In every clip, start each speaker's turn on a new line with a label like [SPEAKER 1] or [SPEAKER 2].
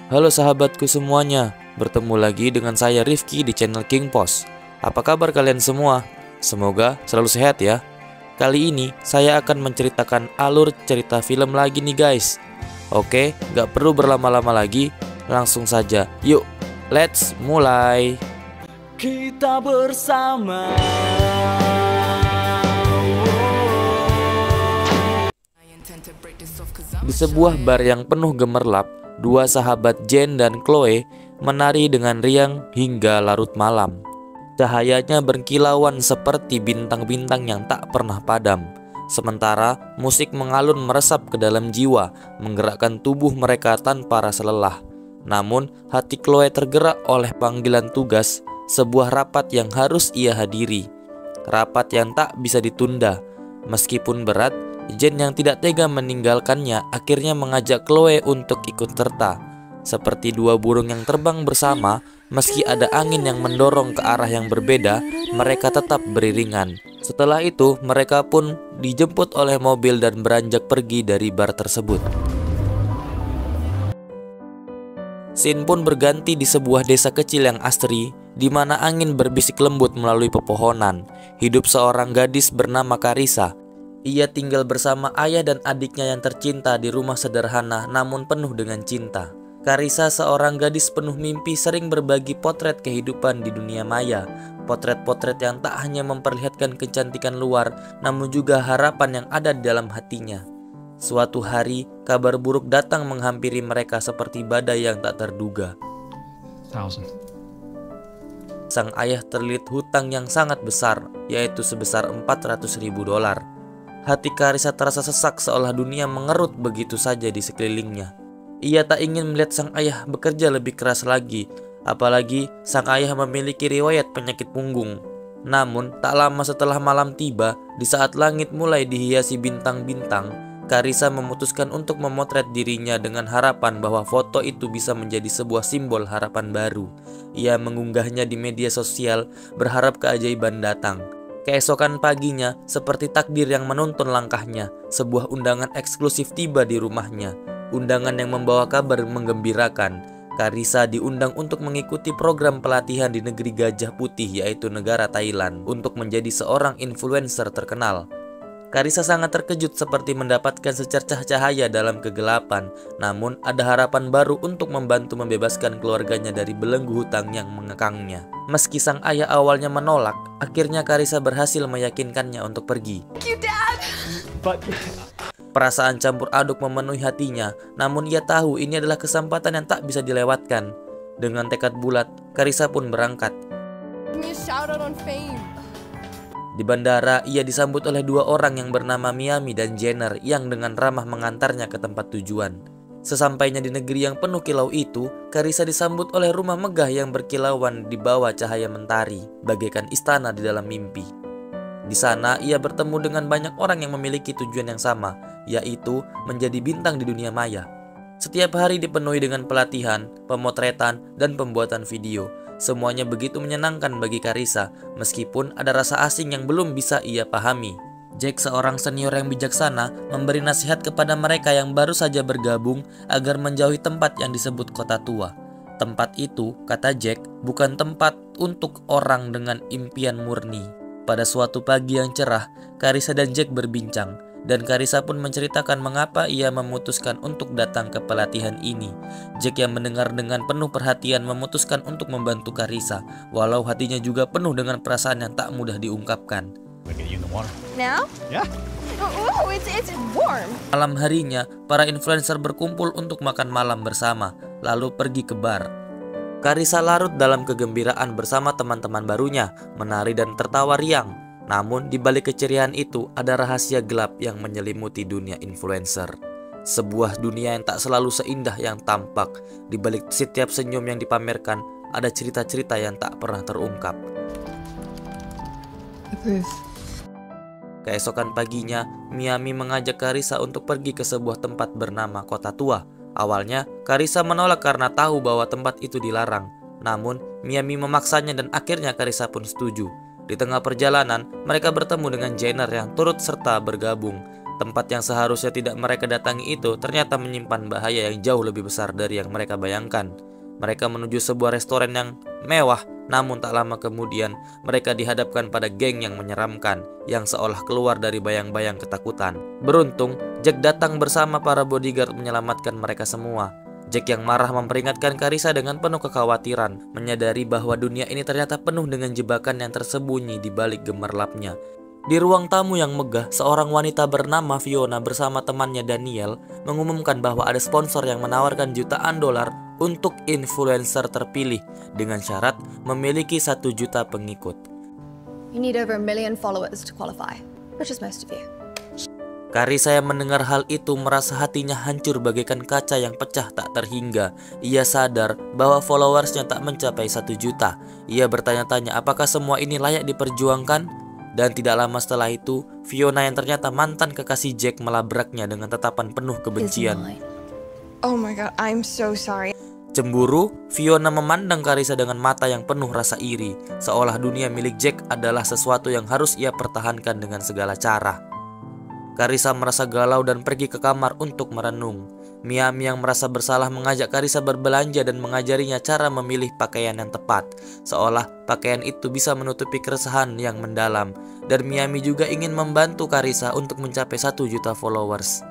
[SPEAKER 1] Halo sahabatku semuanya, bertemu lagi dengan saya Rifki di channel King Post. Apa kabar kalian semua? Semoga selalu sehat ya. Kali ini saya akan menceritakan alur cerita film lagi nih guys. Oke, gak perlu berlama-lama lagi, langsung saja. Yuk, let's mulai.
[SPEAKER 2] Kita bersama.
[SPEAKER 1] Di sebuah bar yang penuh gemerlap, dua sahabat Jen dan Chloe menari dengan riang hingga larut malam. Cahayanya berkilauan seperti bintang-bintang yang tak pernah padam. Sementara musik mengalun meresap ke dalam jiwa, menggerakkan tubuh mereka tanpa rasa lelah. Namun hati Chloe tergerak oleh panggilan tugas, sebuah rapat yang harus ia hadiri. Rapat yang tak bisa ditunda. Meskipun berat, Jen yang tidak tega meninggalkannya akhirnya mengajak Chloe untuk ikut serta. Seperti dua burung yang terbang bersama, meski ada angin yang mendorong ke arah yang berbeda, mereka tetap beriringan. Setelah itu, mereka pun dijemput oleh mobil dan beranjak pergi dari bar tersebut. Scene pun berganti di sebuah desa kecil yang asri, di mana angin berbisik lembut melalui pepohonan. Hidup seorang gadis bernama Carissa. Ia tinggal bersama ayah dan adiknya yang tercinta di rumah sederhana namun penuh dengan cinta. Carissa, seorang gadis penuh mimpi, sering berbagi potret kehidupan di dunia maya. Potret-potret yang tak hanya memperlihatkan kecantikan luar, namun juga harapan yang ada di dalam hatinya. Suatu hari, kabar buruk datang menghampiri mereka seperti badai yang tak terduga. Sang ayah terlilit hutang yang sangat besar, yaitu sebesar $400.000. Hati Carissa terasa sesak seolah dunia mengerut begitu saja di sekelilingnya. Ia tak ingin melihat sang ayah bekerja lebih keras lagi, apalagi sang ayah memiliki riwayat penyakit punggung. Namun, tak lama setelah malam tiba, di saat langit mulai dihiasi bintang-bintang, Carissa memutuskan untuk memotret dirinya dengan harapan bahwa foto itu bisa menjadi sebuah simbol harapan baru. Ia mengunggahnya di media sosial, berharap keajaiban datang. Keesokan paginya, seperti takdir yang menuntun langkahnya, sebuah undangan eksklusif tiba di rumahnya. Undangan yang membawa kabar menggembirakan. Carissa diundang untuk mengikuti program pelatihan di negeri Gajah Putih, yaitu negara Thailand, untuk menjadi seorang influencer terkenal. Carissa sangat terkejut seperti mendapatkan secercah cahaya dalam kegelapan. Namun ada harapan baru untuk membantu membebaskan keluarganya dari belenggu hutang yang mengekangnya. Meski sang ayah awalnya menolak, akhirnya Carissa berhasil meyakinkannya untuk pergi. Perasaan campur aduk memenuhi hatinya, namun ia tahu ini adalah kesempatan yang tak bisa dilewatkan. Dengan tekad bulat, Carissa pun berangkat. Di bandara, ia disambut oleh dua orang yang bernama Miami dan Jenner yang dengan ramah mengantarnya ke tempat tujuan. Sesampainya di negeri yang penuh kilau itu, Carissa disambut oleh rumah megah yang berkilauan di bawah cahaya mentari, bagaikan istana di dalam mimpi. Di sana, ia bertemu dengan banyak orang yang memiliki tujuan yang sama, yaitu menjadi bintang di dunia maya. Setiap hari dipenuhi dengan pelatihan, pemotretan, dan pembuatan video. Semuanya begitu menyenangkan bagi Carissa, meskipun ada rasa asing yang belum bisa ia pahami. Jack, seorang senior yang bijaksana, memberi nasihat kepada mereka yang baru saja bergabung agar menjauhi tempat yang disebut kota tua. Tempat itu, kata Jack, bukan tempat untuk orang dengan impian murni. Pada suatu pagi yang cerah, Carissa dan Jack berbincang. Dan Carissa pun menceritakan mengapa ia memutuskan untuk datang ke pelatihan ini. Jack yang mendengar dengan penuh perhatian memutuskan untuk membantu Carissa, walau hatinya juga penuh dengan perasaan yang tak mudah diungkapkan. Malam harinya, para influencer berkumpul untuk makan malam bersama, lalu pergi ke bar. Carissa larut dalam kegembiraan bersama teman-teman barunya, menari dan tertawa riang. Namun di balik keceriaan itu ada rahasia gelap yang menyelimuti dunia influencer. Sebuah dunia yang tak selalu seindah yang tampak. Di balik setiap senyum yang dipamerkan ada cerita-cerita yang tak pernah terungkap. Keesokan paginya, Miami mengajak Carissa untuk pergi ke sebuah tempat bernama Kota Tua. Awalnya, Carissa menolak karena tahu bahwa tempat itu dilarang. Namun, Miami memaksanya dan akhirnya Carissa pun setuju. Di tengah perjalanan, mereka bertemu dengan Jenner yang turut serta bergabung. Tempat yang seharusnya tidak mereka datangi itu ternyata menyimpan bahaya yang jauh lebih besar dari yang mereka bayangkan. Mereka menuju sebuah restoran yang mewah, namun tak lama kemudian mereka dihadapkan pada geng yang menyeramkan yang seolah keluar dari bayang-bayang ketakutan. Beruntung, Jack datang bersama para bodyguard menyelamatkan mereka semua. Jack yang marah memperingatkan Carissa dengan penuh kekhawatiran, menyadari bahwa dunia ini ternyata penuh dengan jebakan yang tersembunyi di balik gemerlapnya. Di ruang tamu yang megah, seorang wanita bernama Fiona bersama temannya Daniel mengumumkan bahwa ada sponsor yang menawarkan jutaan dolar untuk influencer terpilih dengan syarat memiliki 1 juta pengikut.
[SPEAKER 3] You need over 1 million followers to qualify, which is most of you.
[SPEAKER 1] Carissa yang mendengar hal itu merasa hatinya hancur bagaikan kaca yang pecah tak terhingga. Ia sadar bahwa followersnya tak mencapai 1 juta. Ia bertanya-tanya apakah semua ini layak diperjuangkan? Dan tidak lama setelah itu, Fiona yang ternyata mantan kekasih Jack melabraknya dengan tatapan penuh kebencian.
[SPEAKER 4] Oh my god, I'm so sorry.
[SPEAKER 1] Cemburu, Fiona memandang Carissa dengan mata yang penuh rasa iri, seolah dunia milik Jack adalah sesuatu yang harus ia pertahankan dengan segala cara. Carissa merasa galau dan pergi ke kamar untuk merenung. Miami yang merasa bersalah mengajak Carissa berbelanja dan mengajarinya cara memilih pakaian yang tepat, seolah pakaian itu bisa menutupi keresahan yang mendalam. Dan Miami juga ingin membantu Carissa untuk mencapai 1 juta followers.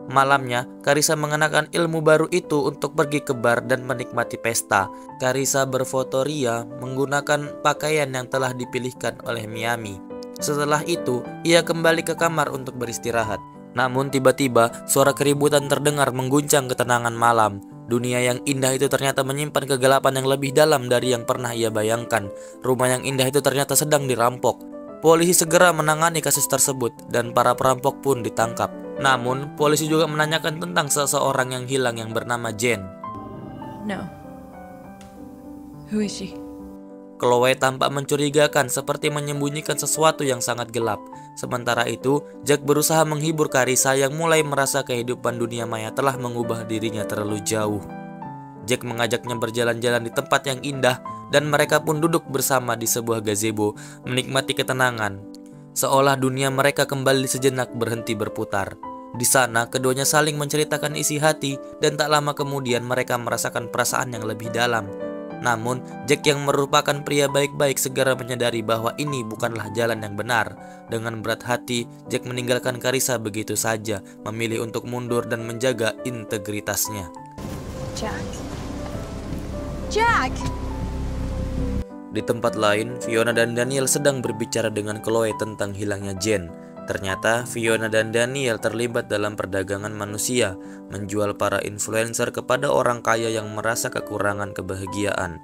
[SPEAKER 1] Malamnya, Carissa mengenakan ilmu baru itu untuk pergi ke bar dan menikmati pesta. Carissa berfotoria menggunakan pakaian yang telah dipilihkan oleh Miami. Setelah itu, ia kembali ke kamar untuk beristirahat. Namun tiba-tiba, suara keributan terdengar mengguncang ketenangan malam. Dunia yang indah itu ternyata menyimpan kegelapan yang lebih dalam dari yang pernah ia bayangkan. Rumah yang indah itu ternyata sedang dirampok. Polisi segera menangani kasus tersebut dan para perampok pun ditangkap. Namun, polisi juga menanyakan tentang seseorang yang hilang yang bernama Jane.
[SPEAKER 4] No. Who is she?
[SPEAKER 1] Chloe tampak mencurigakan seperti menyembunyikan sesuatu yang sangat gelap. Sementara itu, Jack berusaha menghibur Carissa yang mulai merasa kehidupan dunia maya telah mengubah dirinya terlalu jauh. Jack mengajaknya berjalan-jalan di tempat yang indah dan mereka pun duduk bersama di sebuah gazebo menikmati ketenangan. Seolah dunia mereka kembali sejenak berhenti berputar. Di sana, keduanya saling menceritakan isi hati dan tak lama kemudian mereka merasakan perasaan yang lebih dalam. Namun, Jack yang merupakan pria baik-baik segera menyadari bahwa ini bukanlah jalan yang benar. Dengan berat hati, Jack meninggalkan Carissa begitu saja, memilih untuk mundur dan menjaga integritasnya.
[SPEAKER 3] Jack!
[SPEAKER 1] Di tempat lain, Fiona dan Daniel sedang berbicara dengan Chloe tentang hilangnya Jane. Ternyata Fiona dan Daniel terlibat dalam perdagangan manusia, menjual para influencer kepada orang kaya yang merasa kekurangan kebahagiaan.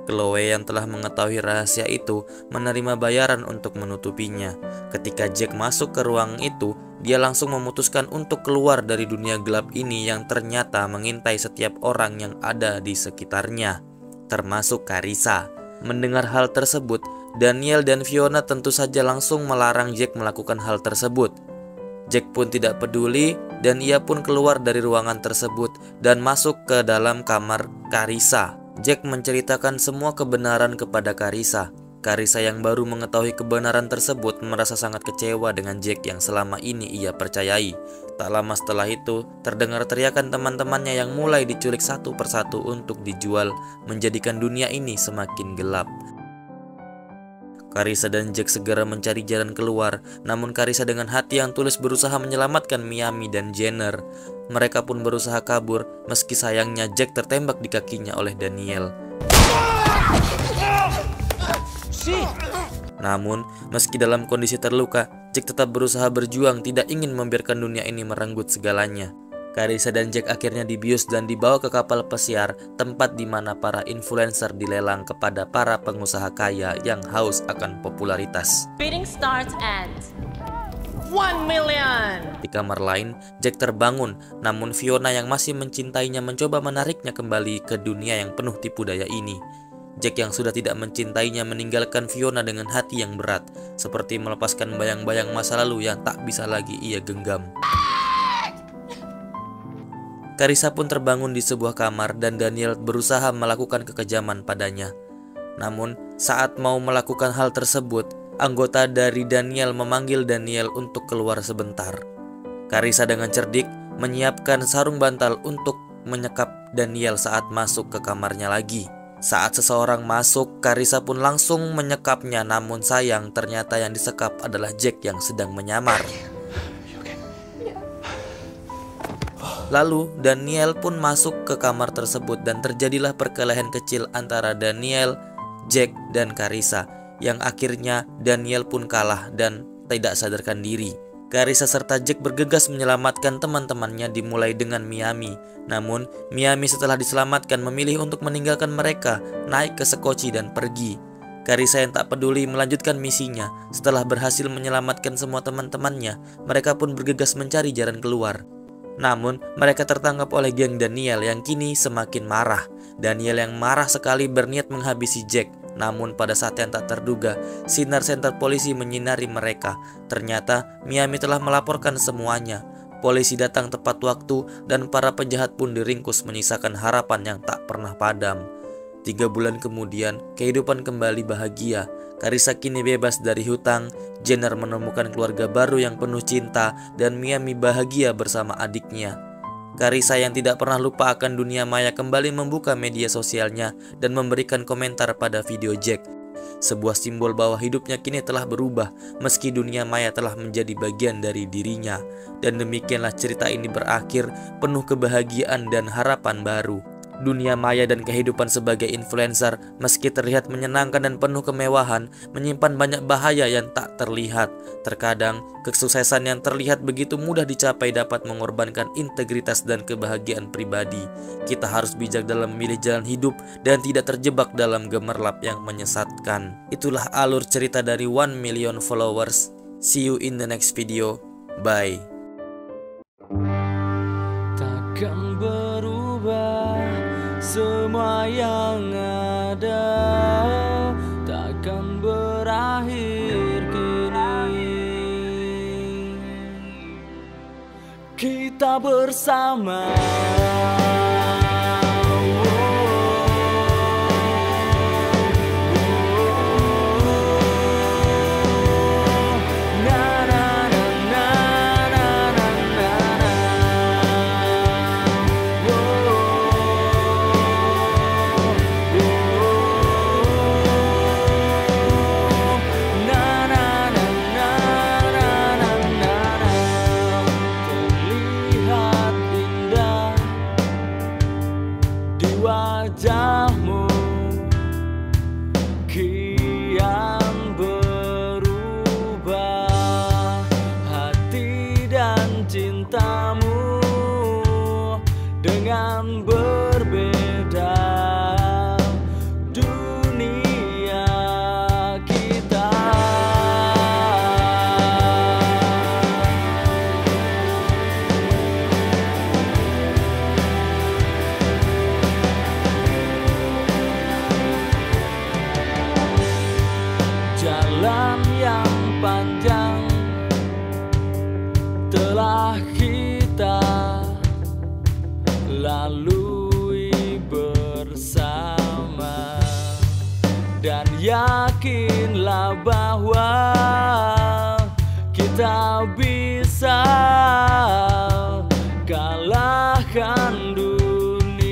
[SPEAKER 1] Chloe yang telah mengetahui rahasia itu menerima bayaran untuk menutupinya. Ketika Jack masuk ke ruang itu, dia langsung memutuskan untuk keluar dari dunia gelap ini yang ternyata mengintai setiap orang yang ada di sekitarnya, termasuk Carissa. Mendengar hal tersebut, Daniel dan Fiona tentu saja langsung melarang Jack melakukan hal tersebut. Jack pun tidak peduli dan ia pun keluar dari ruangan tersebut dan masuk ke dalam kamar Carissa. Jack menceritakan semua kebenaran kepada Carissa. Carissa yang baru mengetahui kebenaran tersebut merasa sangat kecewa dengan Jack yang selama ini ia percayai. Tak lama setelah itu, terdengar teriakan teman-temannya yang mulai diculik satu persatu untuk dijual, menjadikan dunia ini semakin gelap. Carissa dan Jack segera mencari jalan keluar, namun Carissa dengan hati yang tulus berusaha menyelamatkan Miami dan Jenner. Mereka pun berusaha kabur, meski sayangnya Jack tertembak di kakinya oleh Daniel. Namun, meski dalam kondisi terluka, Jack tetap berusaha berjuang, tidak ingin membiarkan dunia ini merenggut segalanya. Carissa dan Jack akhirnya dibius dan dibawa ke kapal pesiar, tempat di mana para influencer dilelang kepada para pengusaha kaya yang haus akan popularitas.
[SPEAKER 5] Bidding starts at 1 million.
[SPEAKER 1] Di kamar lain, Jack terbangun, namun Fiona yang masih mencintainya mencoba menariknya kembali ke dunia yang penuh tipu daya ini. Jack yang sudah tidak mencintainya meninggalkan Fiona dengan hati yang berat, seperti melepaskan bayang-bayang masa lalu yang tak bisa lagi ia genggam. Carissa pun terbangun di sebuah kamar dan Daniel berusaha melakukan kekejaman padanya. Namun, saat mau melakukan hal tersebut, anggota dari Daniel memanggil Daniel untuk keluar sebentar. Carissa dengan cerdik menyiapkan sarung bantal untuk menyekap Daniel saat masuk ke kamarnya lagi. Saat seseorang masuk, Carissa pun langsung menyekapnya, namun sayang ternyata yang disekap adalah Jack yang sedang menyamar. Lalu Daniel pun masuk ke kamar tersebut dan terjadilah perkelahian kecil antara Daniel, Jack, dan Carissa, yang akhirnya Daniel pun kalah dan tidak sadarkan diri. Carissa serta Jack bergegas menyelamatkan teman-temannya, dimulai dengan Miami. Namun Miami setelah diselamatkan memilih untuk meninggalkan mereka, naik ke sekoci dan pergi. Carissa yang tak peduli melanjutkan misinya. Setelah berhasil menyelamatkan semua teman-temannya, mereka pun bergegas mencari jalan keluar. Namun mereka tertangkap oleh geng Daniel yang kini semakin marah. Daniel yang marah sekali berniat menghabisi Jack. Namun pada saat yang tak terduga, sinar senter polisi menyinari mereka. Ternyata Miami telah melaporkan semuanya. Polisi datang tepat waktu dan para penjahat pun diringkus, menyisakan harapan yang tak pernah padam. 3 bulan kemudian, kehidupan kembali bahagia. Carissa kini bebas dari hutang, Jenner menemukan keluarga baru yang penuh cinta, dan Miami bahagia bersama adiknya. Carissa yang tidak pernah lupa akan dunia maya kembali membuka media sosialnya dan memberikan komentar pada video Jack. Sebuah simbol bahwa hidupnya kini telah berubah meski dunia maya telah menjadi bagian dari dirinya. Dan demikianlah cerita ini berakhir penuh kebahagiaan dan harapan baru. Dunia maya dan kehidupan sebagai influencer meski terlihat menyenangkan dan penuh kemewahan, menyimpan banyak bahaya yang tak terlihat. Terkadang kesuksesan yang terlihat begitu mudah dicapai dapat mengorbankan integritas dan kebahagiaan pribadi. Kita harus bijak dalam memilih jalan hidup dan tidak terjebak dalam gemerlap yang menyesatkan. Itulah alur cerita dari 1 million followers. See you in the next video. Bye.
[SPEAKER 2] Takkan berubah semua yang ada, takkan berakhir kini. Kita bersama. Wajahmu kian berubah, hati dan cintamu dengan berbeda. Dunia kita jalan yang panjang telah kita lalui bersama, dan yakinlah bahwa kita bisa kalahkan dunia.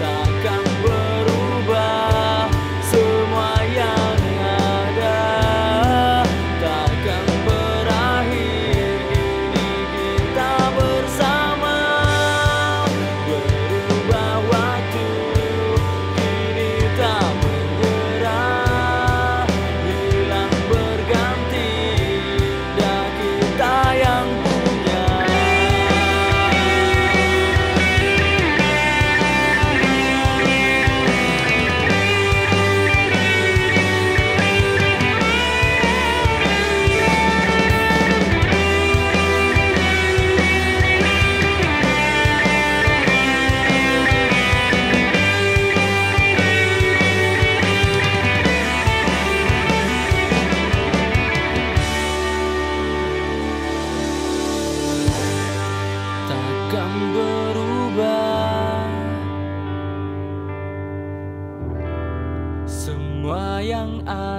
[SPEAKER 2] Takkan berubah semua yang ada, takkan berakhir ini kita bersama. Berubah waktu kini tak bergerak, hilang berganti, dan kita yang punya.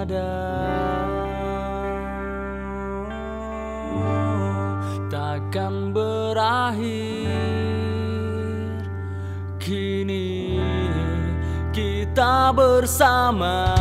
[SPEAKER 2] ada, takkan berakhir. Kini kita bersama.